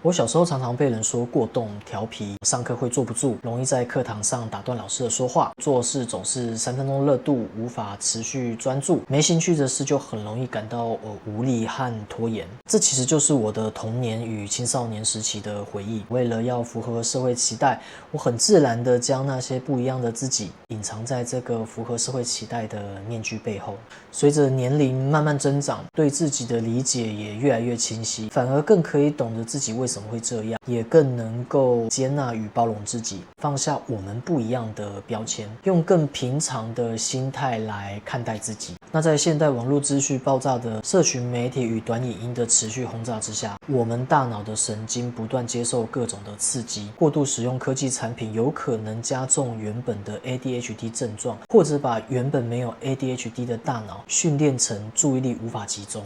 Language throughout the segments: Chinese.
我小时候常常被人说过动、调皮，上课会坐不住，容易在课堂上打断老师的说话，做事总是3分钟热度，无法持续专注，没兴趣的事就很容易感到无力和拖延。这其实就是我的童年与青少年时期的回忆。为了要符合社会期待，我很自然地将那些不一样的自己隐藏在这个符合社会期待的面具背后。随着年龄慢慢增长，对自己的理解也越来越清晰，反而更可以懂得自己为什么会这样，也更能够接纳与包容自己，放下我们不一样的标签，用更平常的心态来看待自己。那在现代网络资讯爆炸的社群媒体与短影音的持续轰炸之下，我们大脑的神经不断接受各种的刺激，过度使用科技产品有可能加重原本的 ADHD 症状，或者把原本没有 ADHD 的大脑训练成注意力无法集中。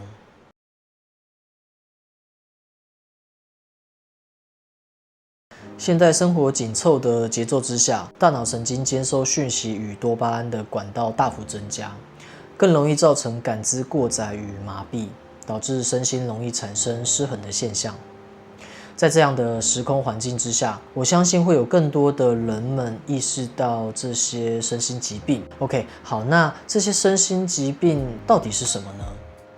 现代生活紧凑的节奏之下，大脑神经接收讯息与多巴胺的管道大幅增加，更容易造成感知过载与麻痹，导致身心容易产生失衡的现象。在这样的时空环境之下，我相信会有更多的人们意识到这些身心疾病。OK， 好，那这些身心疾病到底是什么呢？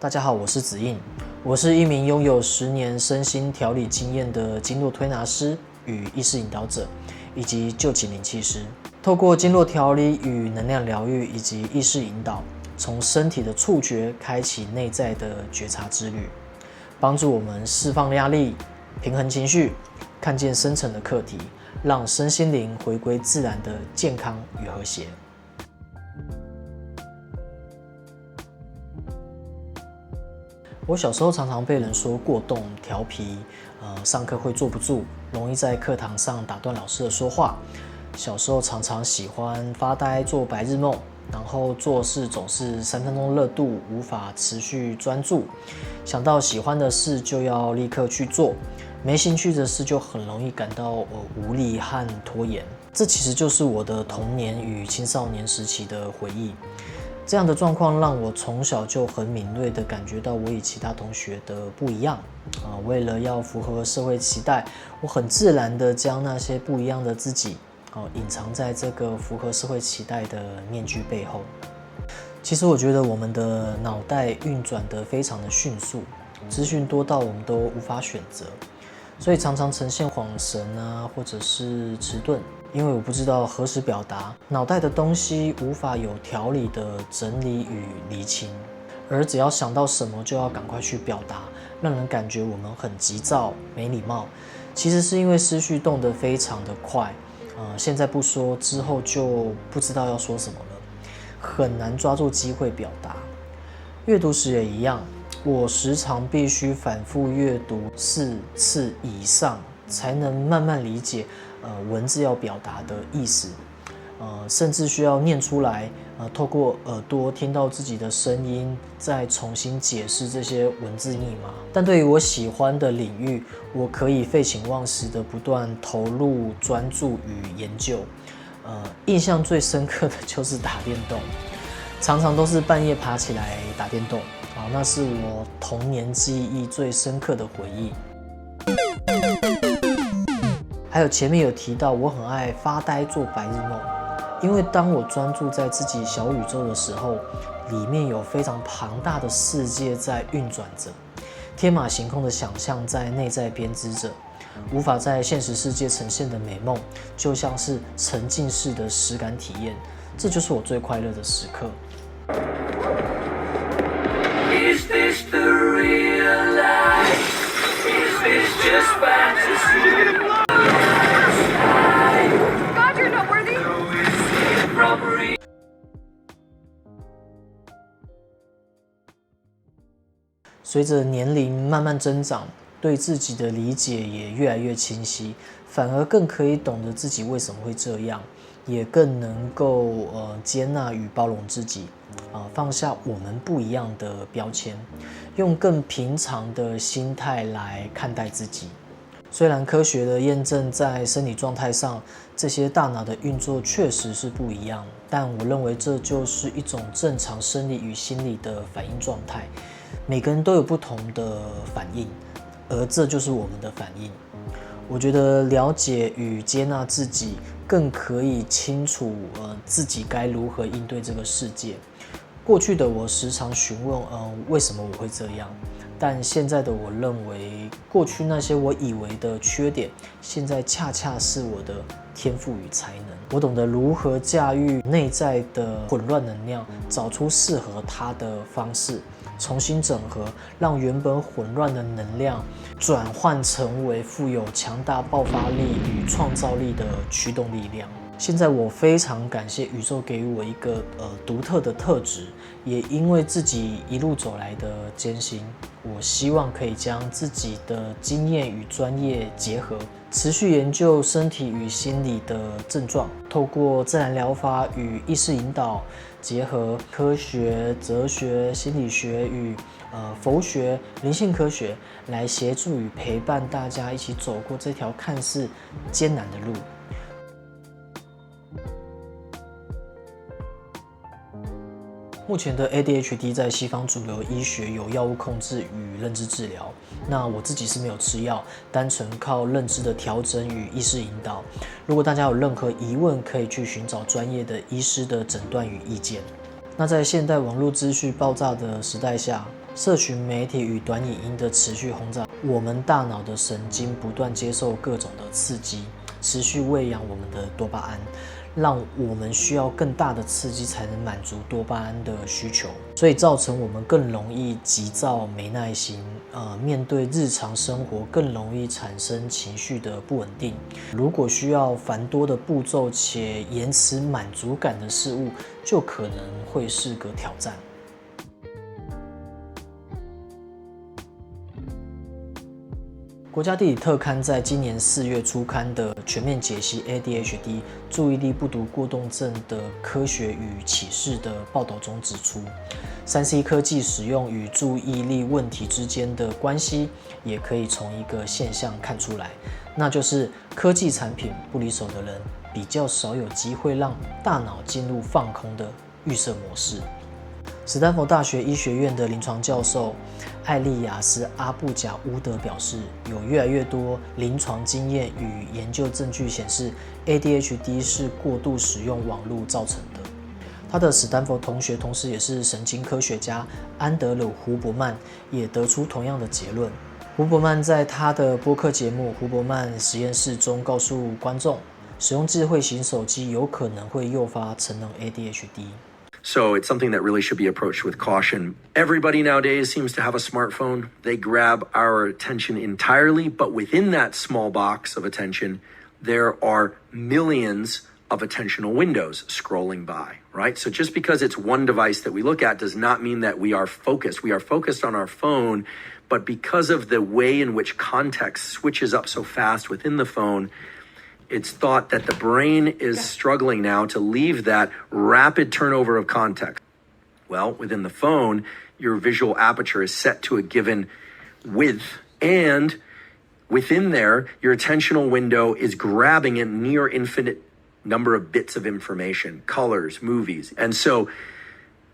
大家好，我是子印，我是一名拥有10年身心调理经验的经络推拿师与意识引导者，以及臼井灵气师。透过经络调理与能量疗愈以及意识引导，从身体的触觉开启内在的觉察之旅，帮助我们释放压力、平衡情绪，看见深层的课题，让身心灵回归自然的健康与和谐。我小时候常常被人说过动、调皮，上课会坐不住，容易在课堂上打断老师的说话。小时候常常喜欢发呆、做白日梦，然后做事总是3分钟热度，无法持续专注。想到喜欢的事就要立刻去做，没兴趣的事就很容易感到无力和拖延。这其实就是我的童年与青少年时期的回忆。这样的状况让我从小就很敏锐地感觉到我与其他同学的不一样。为了要符合社会期待，我很自然地将那些不一样的自己隐藏在这个符合社会期待的面具背后。其实我觉得我们的脑袋运转得非常的迅速，资讯多到我们都无法选择，所以常常呈现恍神或者是迟钝。因为我不知道何时表达，脑袋的东西无法有条理的整理与厘清，而只要想到什么就要赶快去表达，让人感觉我们很急躁、没礼貌。其实是因为思绪动得非常的快，现在不说，之后就不知道要说什么了，很难抓住机会表达。阅读时也一样，我时常必须反复阅读4次以上，才能慢慢理解文字要表达的意思，甚至需要念出来，透过耳朵听到自己的声音，再重新解释这些文字密码。但对于我喜欢的领域，我可以废寝忘食的不断投入专注与研究。印象最深刻的就是打电动，常常都是半夜爬起来打电动，那是我童年记忆最深刻的回忆。还有前面有提到，我很爱发呆做白日梦，因为当我专注在自己小宇宙的时候，里面有非常庞大的世界在运转着，天马行空的想象在内在编织着，无法在现实世界呈现的美梦，就像是沉浸式的实感体验，这就是我最快乐的时刻。Is this the real life? Is this just fantasy?随着年龄慢慢增长，对自己的理解也越来越清晰，反而更可以懂得自己为什么会这样，也更能够接纳与包容自己，放下我们不一样的标签，用更平常的心态来看待自己。虽然科学的验证在生理状态上，这些大脑的运作确实是不一样，但我认为这就是一种正常生理与心理的反应状态。每个人都有不同的反应，而这就是我们的反应。我觉得了解与接纳自己，更可以清楚自己该如何应对这个世界。过去的我时常询问为什么我会这样，但现在的我认为，过去那些我以为的缺点，现在恰恰是我的天赋与才能。我懂得如何驾驭内在的混乱能量，找出适合它的方式，重新整合，让原本混乱的能量转换成为富有强大爆发力与创造力的驱动力量。现在我非常感谢宇宙给予我一个独特的特质，也因为自己一路走来的艰辛，我希望可以将自己的经验与专业结合，持续研究身体与心理的症状，透过自然疗法与意识引导，结合科学、哲学、心理学与佛学、灵性科学，来协助与陪伴大家一起走过这条看似艰难的路。目前的 ADHD 在西方主流医学有药物控制与认知治疗，那我自己是没有吃药，单纯靠认知的调整与意识引导。如果大家有任何疑问，可以去寻找专业的医师的诊断与意见。那在现代网络资讯爆炸的时代下，社群媒体与短影音的持续轰炸，我们大脑的神经不断接受各种的刺激，持续喂养我们的多巴胺，让我们需要更大的刺激才能满足多巴胺的需求，所以造成我们更容易急躁、没耐心，面对日常生活更容易产生情绪的不稳定。如果需要繁多的步骤且延迟满足感的事物，就可能会是个挑战。国家地理特刊在今年4月初刊的全面解析 ADHD 注意力不足过动症的科学与启示的报道中指出，3C 科技使用与注意力问题之间的关系，也可以从一个现象看出来，那就是科技产品不离手的人比较少有机会让大脑进入放空的预设模式。史丹佛大学医学院的临床教授艾利亚斯·阿布贾乌德表示，有越来越多临床经验与研究证据显示 ，ADHD 是过度使用网络造成的。他的史丹佛同学，同时也是神经科学家安德鲁·胡伯曼，也得出同样的结论。胡伯曼在他的播客节目《胡伯曼实验室》中告诉观众，使用智慧型手机有可能会诱发成人 ADHD。So it's something that really should be approached with caution. Everybody nowadays seems to have a smartphone. They grab our attention entirely, but within that small box of attention, there are millions of attentional windows scrolling by, right? So just because it's one device that we look at does not mean that we are focused. We are focused on our phone, but because of the way in which context switches up so fast within the phone, it's thought that the brain is struggling now to leave that rapid turnover of context. Well, within the phone, your visual aperture is set to a given width, and within there, your attentional window is grabbing a near infinite number of bits of information, colors, movies. And so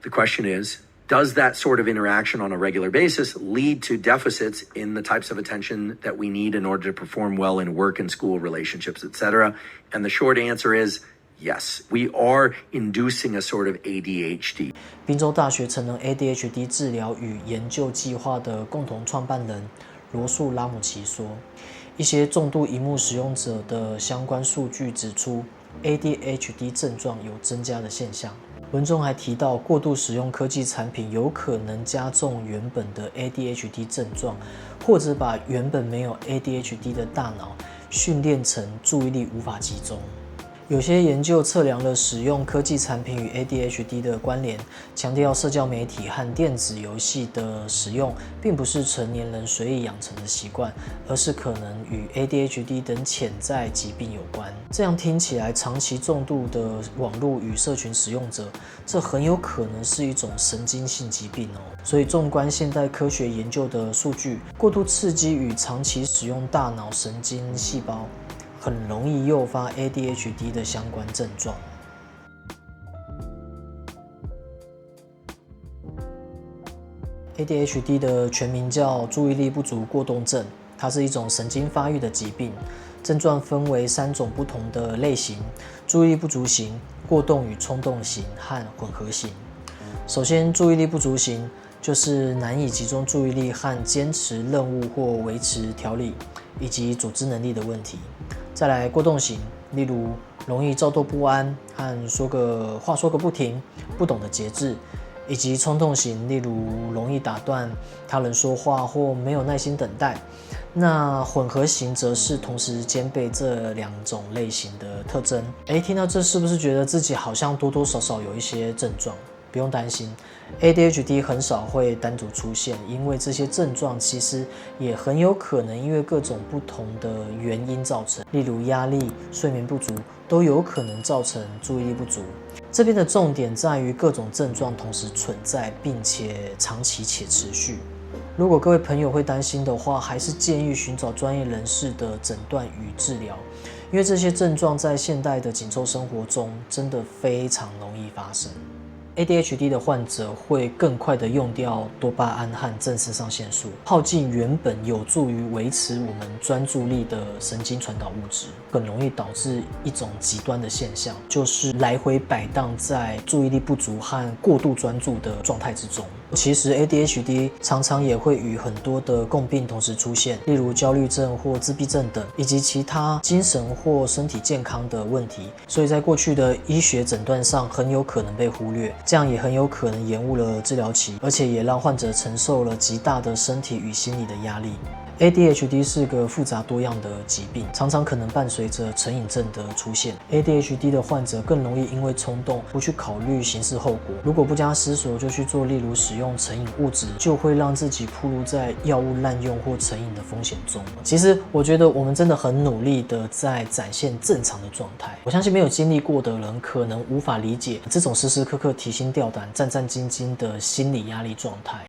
the question is, does that sort of interaction on a regular basis lead to deficits in the types of attention that we need in order to perform well in work and school relationships, etc.? And the short answer is yes. We are inducing a sort of ADHD. 宾州大学成人 ADHD 治疗与研究计划的共同创办人罗素拉姆奇说，一些重度萤幕使用者的相关数据指出 ，ADHD 症状有增加的现象。文中还提到，过度使用科技产品有可能加重原本的 ADHD 症状，或者把原本没有 ADHD 的大脑训练成注意力无法集中。有些研究测量了使用科技产品与 ADHD 的关联，强调社交媒体和电子游戏的使用并不是成年人随意养成的习惯，而是可能与 ADHD 等潜在疾病有关。这样听起来，长期重度的网络与社群使用者，这很有可能是一种神经性疾病哦。所以，纵观现代科学研究的数据，过度刺激与长期使用大脑神经细胞，很容易诱发 ADHD 的相关症状。ADHD 的全名叫注意力不足过动症，它是一种神经发育的疾病，症状分为3种不同的类型：注意力不足型、过动与冲动型和混合型。首先，注意力不足型就是难以集中注意力和坚持任务或维持条理以及组织能力的问题。再来，过动型，例如容易躁动不安和说个不停，不懂得节制，以及冲动型，例如容易打断他人说话或没有耐心等待。那混合型则是同时兼备这2种类型的特征。听到这是不是觉得自己好像多多少少有一些症状？不用担心 ，ADHD 很少会单独出现，因为这些症状其实也很有可能因为各种不同的原因造成，例如压力、睡眠不足，都有可能造成注意力不足。这边的重点在于各种症状同时存在，并且长期且持续。如果各位朋友会担心的话，还是建议寻找专业人士的诊断与治疗，因为这些症状在现代的紧凑生活中真的非常容易发生。ADHD 的患者会更快地用掉多巴胺和正肾上腺素，耗尽原本有助于维持我们专注力的神经传导物质，很容易导致一种极端的现象，就是来回摆荡在注意力不足和过度专注的状态之中。其实 ADHD 常常也会与很多的共病同时出现，例如焦虑症或自闭症等，以及其他精神或身体健康的问题，所以在过去的医学诊断上很有可能被忽略，这样也很有可能延误了治疗期，而且也让患者承受了极大的身体与心理的压力。ADHD 是个复杂多样的疾病，常常可能伴随着成瘾症的出现。ADHD 的患者更容易因为冲动不去考虑刑事后果，如果不加思索就去做，例如使用成瘾物质，就会让自己暴露在药物滥用或成瘾的风险中。其实我觉得我们真的很努力的在展现正常的状态，我相信没有经历过的人可能无法理解这种时时刻刻提心吊胆、战战兢兢的心理压力状态。